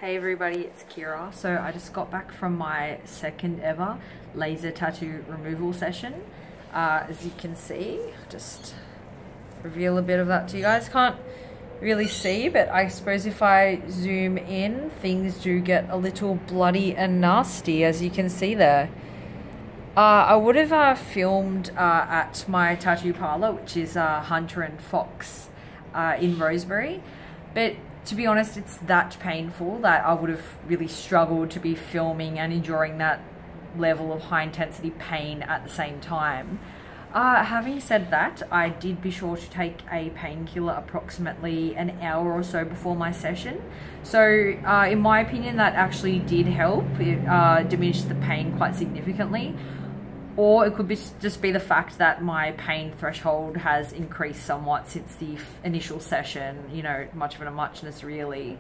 Hey everybody, it's Kira. So I just got back from my second ever laser tattoo removal session. As you can see, just reveal a bit of that to you guys. Can't really see, but I suppose if I zoom in, things do get a little bloody and nasty, as you can see there. I would have filmed at my tattoo parlor, which is Hunter and Fox in Rosebery, but to be honest, it's that painful that I would have really struggled to be filming and enduring that level of high intensity pain at the same time. Having said that, I did be sure to take a painkiller approximately an hour or so before my session. So in my opinion, that actually did help. It diminished the pain quite significantly. Or it could just be the fact that my pain threshold has increased somewhat since the initial session, you know, much of a muchness really.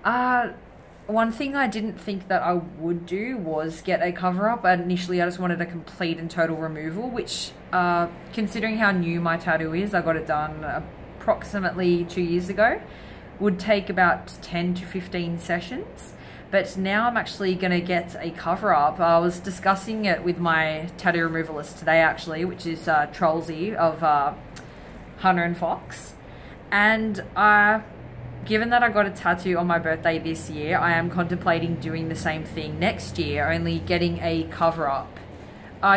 One thing I didn't think that I would do was get a cover up. Initially, I just wanted a complete and total removal, which considering how new my tattoo is, I got it done approximately 2 years ago, would take about 10 to 15 sessions. But now I'm actually going to get a cover up. I was discussing it with my tattoo removalist today actually, which is Trollsy of Hunter and Fox. And given that I got a tattoo on my birthday this year, I am contemplating doing the same thing next year, only getting a cover up.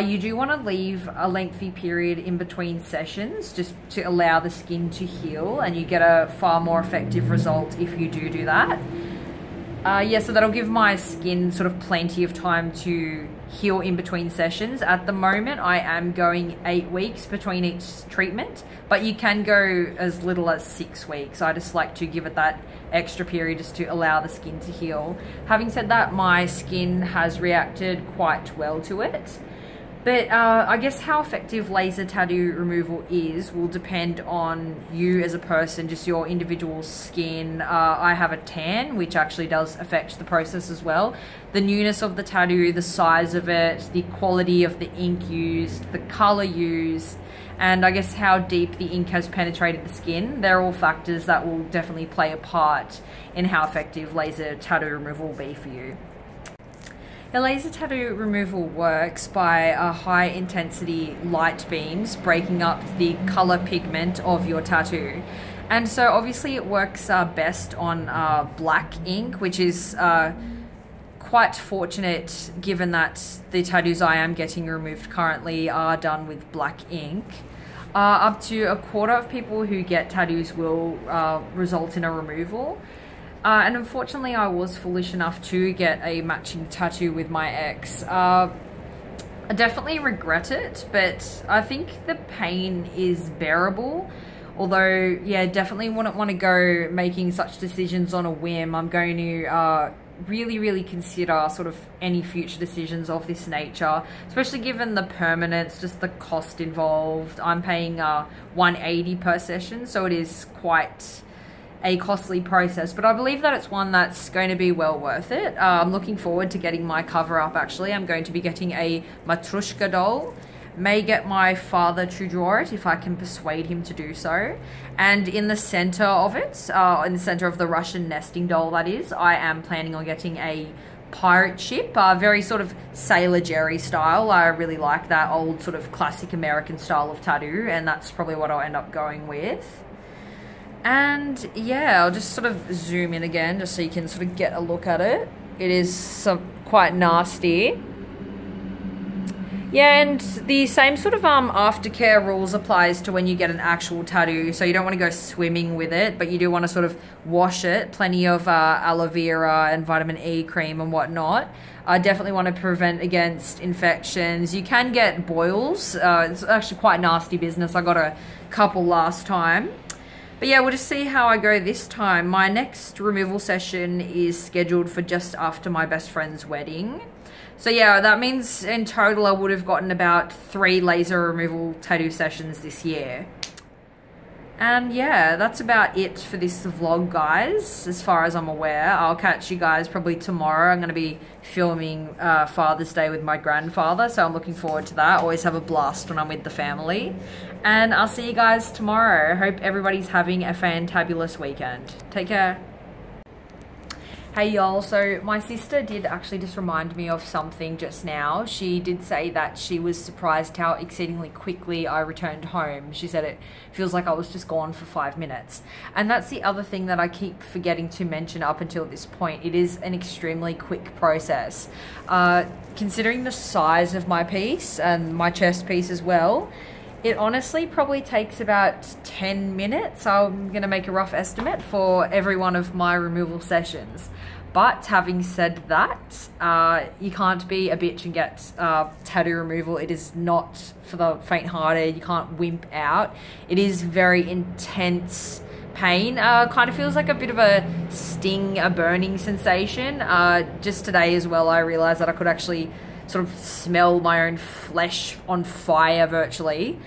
You do want to leave a lengthy period in between sessions just to allow the skin to heal, and you get a far more effective result if you do that. Yeah, so that'll give my skin sort of plenty of time to heal in between sessions. At the moment, I am going 8 weeks between each treatment, but you can go as little as 6 weeks. I just like to give it that extra period just to allow the skin to heal. Having said that, my skin has reacted quite well to it. But I guess how effective laser tattoo removal is will depend on you as a person, just your individual skin. I have a tan, which actually does affect the process as well. The newness of the tattoo, the size of it, the quality of the ink used, the color used, and I guess how deep the ink has penetrated the skin. They're all factors that will definitely play a part in how effective laser tattoo removal will be for you. The laser tattoo removal works by high intensity light beams breaking up the color pigment of your tattoo. And so obviously it works best on black ink, which is quite fortunate given that the tattoos I am getting removed currently are done with black ink. Up to a quarter of people who get tattoos will result in a removal. And unfortunately, I was foolish enough to get a matching tattoo with my ex. I definitely regret it, but I think the pain is bearable. Although, yeah, definitely wouldn't want to go making such decisions on a whim. I'm going to really consider sort of any future decisions of this nature, especially given the permanence, just the cost involved. I'm paying $180 per session, so it is quite a costly process, but I believe that it's one that's going to be well worth it. I'm looking forward to getting my cover up actually. I'm going to be getting a Matryoshka doll. May get my father to draw it if I can persuade him to do so. And in the center of it, in the center of the Russian nesting doll that is, I am planning on getting a pirate ship, very sort of Sailor Jerry style. I really like that old sort of classic American style of tattoo, and that's probably what I'll end up going with. And yeah, I'll just sort of zoom in again just so you can sort of get a look at it. It is quite nasty. Yeah, and the same sort of aftercare rules applies to when you get an actual tattoo. So you don't want to go swimming with it, but you do want to sort of wash it. Plenty of aloe vera and vitamin E cream and whatnot. I definitely want to prevent against infections. You can get boils. It's actually quite nasty business. I got a couple last time. But yeah, we'll just see how I go this time. My next removal session is scheduled for just after my best friend's wedding. So yeah, that means in total I would have gotten about 3 laser removal tattoo sessions this year. And yeah, that's about it for this vlog, guys, as far as I'm aware. I'll catch you guys probably tomorrow. I'm going to be filming Father's Day with my grandfather, so I'm looking forward to that. Always have a blast when I'm with the family. And I'll see you guys tomorrow. Hope everybody's having a fantabulous weekend. Take care. Hey y'all, so my sister did actually just remind me of something just now. She did say that she was surprised how exceedingly quickly I returned home. She said it feels like I was just gone for 5 minutes. And that's the other thing that I keep forgetting to mention up until this point. It is an extremely quick process. Considering the size of my piece and my chest piece as well, it honestly probably takes about 10 minutes. I'm going to make a rough estimate for every one of my removal sessions. But having said that, you can't be a bitch and get tattoo removal. It is not for the faint-hearted. You can't wimp out. It is very intense pain. Kind of feels like a bit of a sting, a burning sensation. Just today as well, I realized that I could actually sort of smell my own flesh on fire virtually,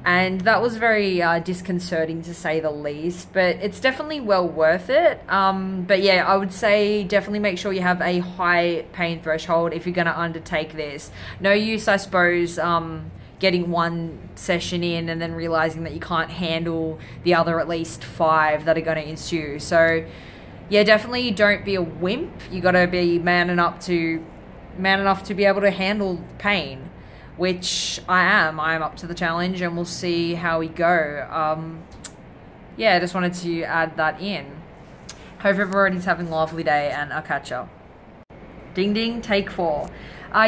and that was very disconcerting to say the least, but it's definitely well worth it. But yeah, I would say definitely make sure you have a high pain threshold if you're going to undertake this. No use, I suppose, getting one session in and then realizing that you can't handle the other at least 5 that are going to ensue. So yeah, definitely don't be a wimp. You got to be man enough to be able to handle pain, which I am. I am up to the challenge, and we'll see how we go. Yeah, I just wanted to add that in. Hope everybody's having a lovely day, and I'll catch up. Ding ding, take 4.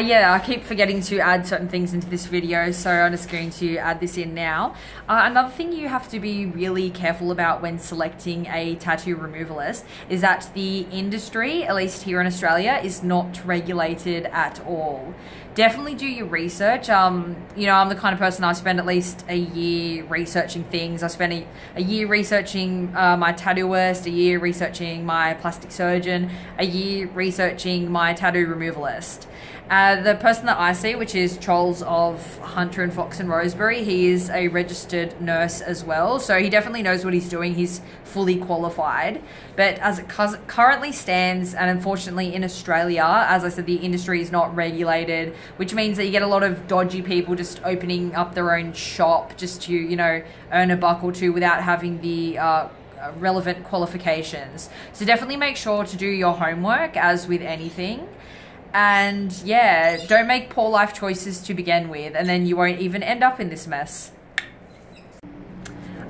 Yeah, I keep forgetting to add certain things into this video, so I'm just going to add this in now. Another thing you have to be really careful about when selecting a tattoo removalist is that the industry, at least here in Australia, is not regulated at all. Definitely do your research. You know, I'm the kind of person, I spend at least a year researching things. I spend a year researching my tattooist, a year researching my plastic surgeon, a year researching my tattoo removalist. The person that I see, which is Trolls of Hunter and Fox and Rosebery, he is a registered nurse as well, so he definitely knows what he's doing. He's fully qualified. But as it currently stands, and unfortunately in Australia, as I said, the industry is not regulated, which means that you get a lot of dodgy people just opening up their own shop just to, you know, earn a buck or two without having the relevant qualifications. So definitely make sure to do your homework, as with anything. And yeah, don't make poor life choices to begin with, and then you won't even end up in this mess.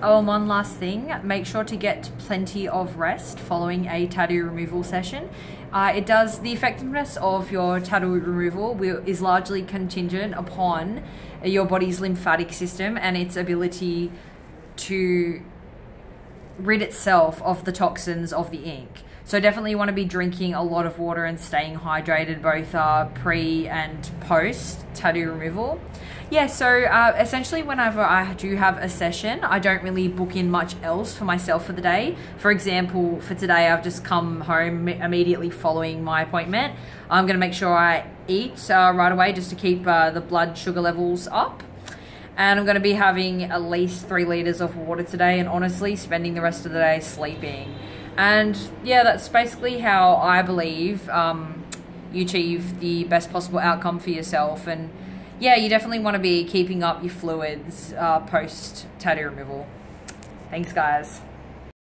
Oh, and one last thing, make sure to get plenty of rest following a tattoo removal session. The effectiveness of your tattoo removal is largely contingent upon your body's lymphatic system and its ability to rid itself of the toxins of the ink. So definitely you want to be drinking a lot of water and staying hydrated both pre and post tattoo removal. Yeah, so essentially whenever I do have a session, I don't really book in much else for myself for the day. For example, for today, I've just come home immediately following my appointment. I'm going to make sure I eat right away just to keep the blood sugar levels up. And I'm going to be having at least 3 liters of water today, and honestly spending the rest of the day sleeping. And yeah, that's basically how I believe you achieve the best possible outcome for yourself. And yeah, you definitely want to be keeping up your fluids post tattoo removal. Thanks, guys.